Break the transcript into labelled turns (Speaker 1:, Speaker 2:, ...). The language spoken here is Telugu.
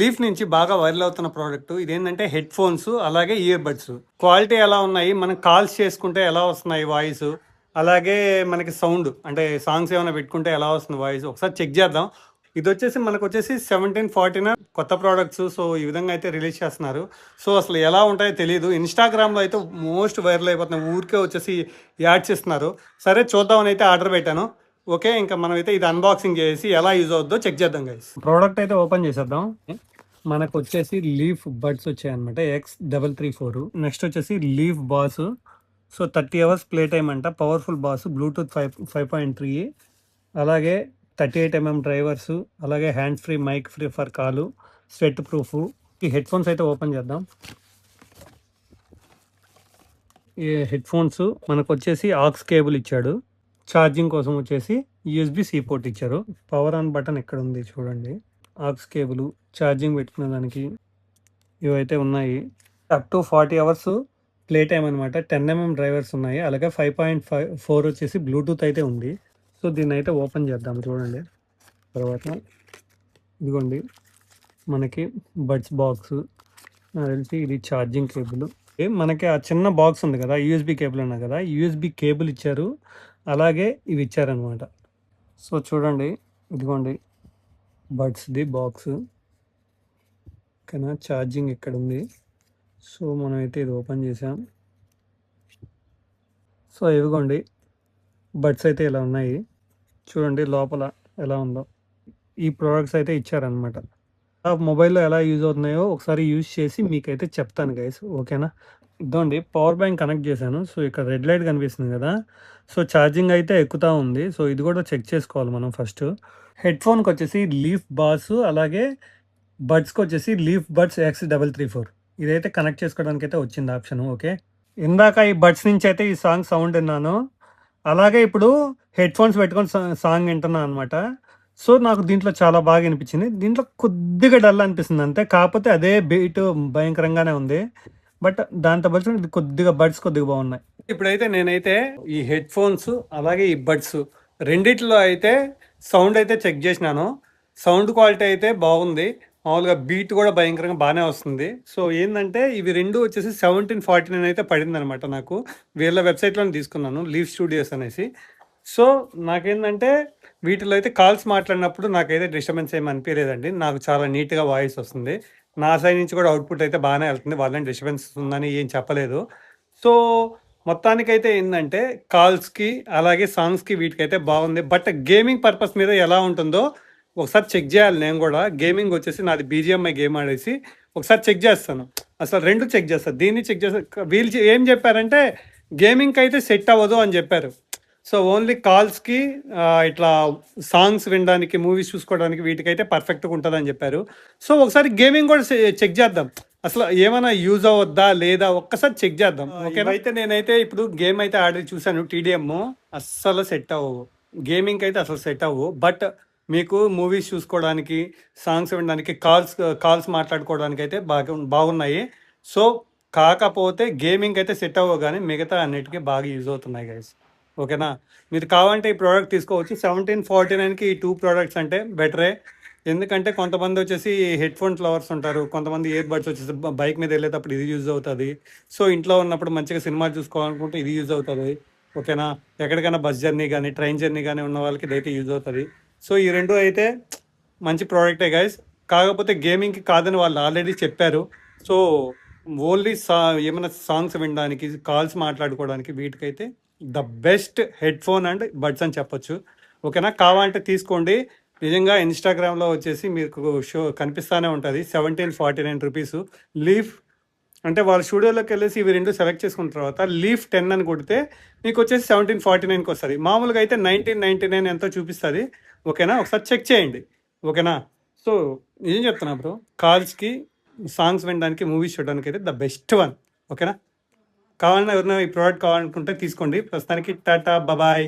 Speaker 1: లీఫ్ నుంచి బాగా వైరల్ అవుతున్న ప్రోడక్ట్ ఇదేంటంటే హెడ్ ఫోన్స్ అలాగే ఇయర్ బడ్స్ క్వాలిటీ ఎలా ఉన్నాయి, మనం కాల్స్ చేసుకుంటే ఎలా వస్తున్నాయి వాయిస్, అలాగే మనకి సౌండ్ అంటే సాంగ్స్ ఏమైనా పెట్టుకుంటే ఎలా వస్తుంది వాయిస్ ఒకసారి చెక్ చేద్దాం. ఇది వచ్చేసి మనకు వచ్చేసి 1749 కొత్త ప్రోడక్ట్స్. సో ఈ విధంగా అయితే రిలీజ్ చేస్తున్నారు. సో అసలు ఎలా ఉంటాయో తెలియదు. ఇన్స్టాగ్రామ్లో అయితే మోస్ట్ వైరల్ అయిపోతున్నాయి, ఊరికే వచ్చేసి యాడ్స్ ఇస్తున్నారు. సరే చూద్దామని అయితే ఆర్డర్ పెట్టాను. ఓకే, ఇంకా మనం అయితే ఇది అన్బాక్సింగ్ చేసి ఎలా యూజ్ అవుద్దో చెక్ చేద్దాం గైస్. ప్రోడక్ట్ అయితే ఓపెన్ చేసేద్దాం. మనకు వచ్చేసి లీఫ్ బడ్స్ వచ్చాయి అనమాట, X334. నెక్స్ట్ వచ్చేసి leaf bass. So 30 hours playtime అంట, పవర్ఫుల్ బాస్, బ్లూటూత్ 5.3, అలాగే 38mm డ్రైవర్స్, అలాగే hand free, mic free for call, sweat proof. ఈ హెడ్ ఫోన్స్ అయితే ఓపెన్ చేద్దాం. ఈ హెడ్ ఫోన్స్ మనకు వచ్చేసి ఆక్స్ కేబుల్ ఇచ్చాడు. ఛార్జింగ్ కోసం వచ్చేసి USB-C పోర్ట్ ఇచ్చారు. పవర్ ఆన్ బటన్ ఎక్కడ ఉంది చూడండి. ఆక్స్ కేబుల్, ఛార్జింగ్ పెట్టుకునే దానికి ఇవైతే ఉన్నాయి. Up to 40 hours play time అనమాట. 10mm డ్రైవర్స్ ఉన్నాయి, అలాగే 5.4 వచ్చేసి బ్లూటూత్ అయితే ఉంది. సో దీన్ని అయితే ఓపెన్ చేద్దాం చూడండి. తర్వాత ఇదిగోండి మనకి బడ్స్ బాక్స్. నాకు తెలిసి ఇది ఛార్జింగ్ కేబుల్. మనకి ఆ చిన్న బాక్స్ ఉంది కదా, USB కేబుల్ అన్నా కదా, USB కేబుల్ ఇచ్చారు, అలాగే ఇవి ఇచ్చారనమాట. సో చూడండి, ఇదిగోండి బడ్స్ది బాక్స్. ఓకేనా, ఛార్జింగ్ ఇక్కడ ఉంది. సో మనమైతే ఇది ఓపెన్ చేసాం. సో ఇదిగోండి బడ్స్ అయితే ఇలా ఉన్నాయి. చూడండి లోపల ఎలా ఉందో. ఈ ప్రోడక్ట్స్ అయితే ఇచ్చారనమాట. ఆ మొబైల్లో ఎలా యూజ్ అవుతున్నాయో ఒకసారి యూజ్ చేసి మీకైతే చెప్తాను గైస్. ఓకేనా, ఇదండి పవర్ బ్యాంక్ కనెక్ట్ చేశాను. సో ఇక్కడ రెడ్ లైట్ కనిపిస్తుంది కదా, సో ఛార్జింగ్ అయితే ఎక్కుతూ ఉంది. సో ఇది కూడా చెక్ చేసుకోవాలి మనం ఫస్ట్. హెడ్ ఫోన్కి వచ్చేసి లీఫ్ బాస్, అలాగే బడ్స్కి వచ్చేసి లీఫ్ బడ్స్ X334. ఇదైతే కనెక్ట్ చేసుకోవడానికి అయితే వచ్చింది ఆప్షన్. ఓకే, ఇందాక ఈ బడ్స్ నుంచి అయితే ఈ సాంగ్ సౌండ్ విన్నాను, అలాగే ఇప్పుడు హెడ్ ఫోన్స్ పెట్టుకొని సాంగ్ వింటున్నాను అనమాట. సో నాకు దీంట్లో చాలా బాగా అనిపించింది. దీంట్లో కొద్దిగా డల్ అనిపిస్తుంది అంతే, కాకపోతే అదే బీట్ భయంకరంగానే ఉంది. బట్ దాంతో బట్టి ఇది కొద్దిగా బడ్స్ కొద్దిగా బాగున్నాయి. ఇప్పుడైతే నేనైతే ఈ హెడ్ ఫోన్స్ అలాగే ఈ బడ్స్ రెండిట్లో అయితే సౌండ్ అయితే చెక్ చేసినాను. సౌండ్ క్వాలిటీ అయితే బాగుంది, మామూలుగా బీట్ కూడా భయంకరంగా బాగానే వస్తుంది. సో ఏంటంటే ఇవి రెండు వచ్చేసి 1749 అయితే పడింది అనమాట నాకు. వీళ్ళ వెబ్సైట్లోనే తీసుకున్నాను, లీవ్ స్టూడియోస్ అనేసి. సో నాకేంటంటే వీటిలో అయితే కాల్స్ మాట్లాడినప్పుడు నాకైతే డిస్టర్బెన్స్ ఏమి అనిపించలేదండి. నాకు చాలా నీట్గా వాయిస్ వస్తుంది. నా సైడ్ నుంచి కూడా అవుట్పుట్ అయితే బాగానే వెళ్తుంది, వాళ్ళని డిస్టర్బెన్స్ ఉందని ఏం చెప్పలేదు. సో మొత్తానికైతే ఏంటంటే కాల్స్కి అలాగే సాంగ్స్కి వీటికైతే బాగుంది. బట్ గేమింగ్ పర్పస్ మీద ఎలా ఉంటుందో ఒకసారి చెక్ చేయాలి. నేను కూడా గేమింగ్ వచ్చేసి నాది BGMI గేమ్ ఆడేసి ఒకసారి చెక్ చేస్తాను. అసలు రెండు చెక్ చేస్తాను, దీన్ని చెక్ చేస్తాను. వీళ్ళు ఏం చెప్పారంటే గేమింగ్కి అయితే సెట్ అవ్వదు అని చెప్పారు. సో ఓన్లీ కాల్స్కి ఇట్లా సాంగ్స్ వినడానికి, మూవీస్ చూసుకోవడానికి వీటికైతే పర్ఫెక్ట్గా ఉంటుందని చెప్పారు. సో ఒకసారి గేమింగ్ కూడా చెక్ చేద్దాం, అసలు ఏమైనా యూజ్ అవ్వద్దా లేదా ఒక్కసారి చెక్ చేద్దాం. ఓకే, అయితే నేనైతే ఇప్పుడు గేమ్ అయితే ఆడి చూసాను, TDM అస్సలు సెట్ అవ్వవు, గేమింగ్కి అయితే అసలు సెట్ అవ్వవు. బట్ మీకు మూవీస్ చూసుకోవడానికి, సాంగ్స్ వినడానికి, కాల్స్ మాట్లాడుకోవడానికి అయితే బాగున్నాయి. సో కాకపోతే గేమింగ్ అయితే సెట్ అవ్వవు, కానీ మిగతా అన్నిటికీ బాగా యూజ్ అవుతున్నాయి గైస్. ఓకేనా, మీరు కావాలంటే ఈ ప్రోడక్ట్ తీసుకోవచ్చు. 1749కి ఈ 2 ప్రోడక్ట్స్ అంటే బెటరే. ఎందుకంటే కొంతమంది వచ్చేసి హెడ్ ఫోన్స్ లవర్స్ ఉంటారు, కొంతమంది ఇయర్ బడ్స్ వచ్చేసి బైక్ మీద వెళ్ళేటప్పుడు ఇది యూజ్ అవుతుంది. సో ఇంట్లో ఉన్నప్పుడు మంచిగా సినిమా చూసుకోవాలనుకుంటే ఇది యూజ్ అవుతుంది. ఓకేనా, ఎక్కడికైనా బస్ జర్నీ కానీ ట్రైన్ జర్నీ కానీ ఉన్న వాళ్ళకి ఇదైతే యూజ్ అవుతుంది. సో ఈ రెండు అయితే మంచి ప్రోడక్టే గైస్. కాకపోతే గేమింగ్కి కాదని వాళ్ళు ఆల్రెడీ చెప్పారు. సో ఓన్లీ ఏమైనా సాంగ్స్ వినడానికి, కాల్స్ మాట్లాడుకోవడానికి వీటికైతే the best headphone and buds అని చెప్పొచ్చు. ఓకేనా, కావాలంటే తీసుకోండి. నిజంగా ఇన్స్టాగ్రామ్లో వచ్చేసి మీకు షో కనిపిస్తూనే ఉంటుంది, 1749 రూపీస్. లీఫ్ అంటే వాళ్ళ స్టూడియోలోకి వెళ్ళేసి ఇవి రెండు సెలెక్ట్ చేసుకున్న తర్వాత లీఫ్ 10 అని కొడితే మీకు వచ్చేసి 1749కి వస్తుంది. మామూలుగా అయితే 1999 ఎంతో చూపిస్తుంది. ఓకేనా, ఒకసారి చెక్ చేయండి. ఓకేనా, సో ఏం చెప్తున్నా బ్రో, కాల్స్కి, సాంగ్స్ వినడానికి, మూవీస్ చూడడానికి అయితే ద బెస్ట్ వన్. ఓకేనా, కావాలన్నా ఎవరైనా ఈ ప్రోడక్ట్ కావాలనుకుంటే తీసుకోండి. ప్రస్తుతానికి టాటా బాయ్.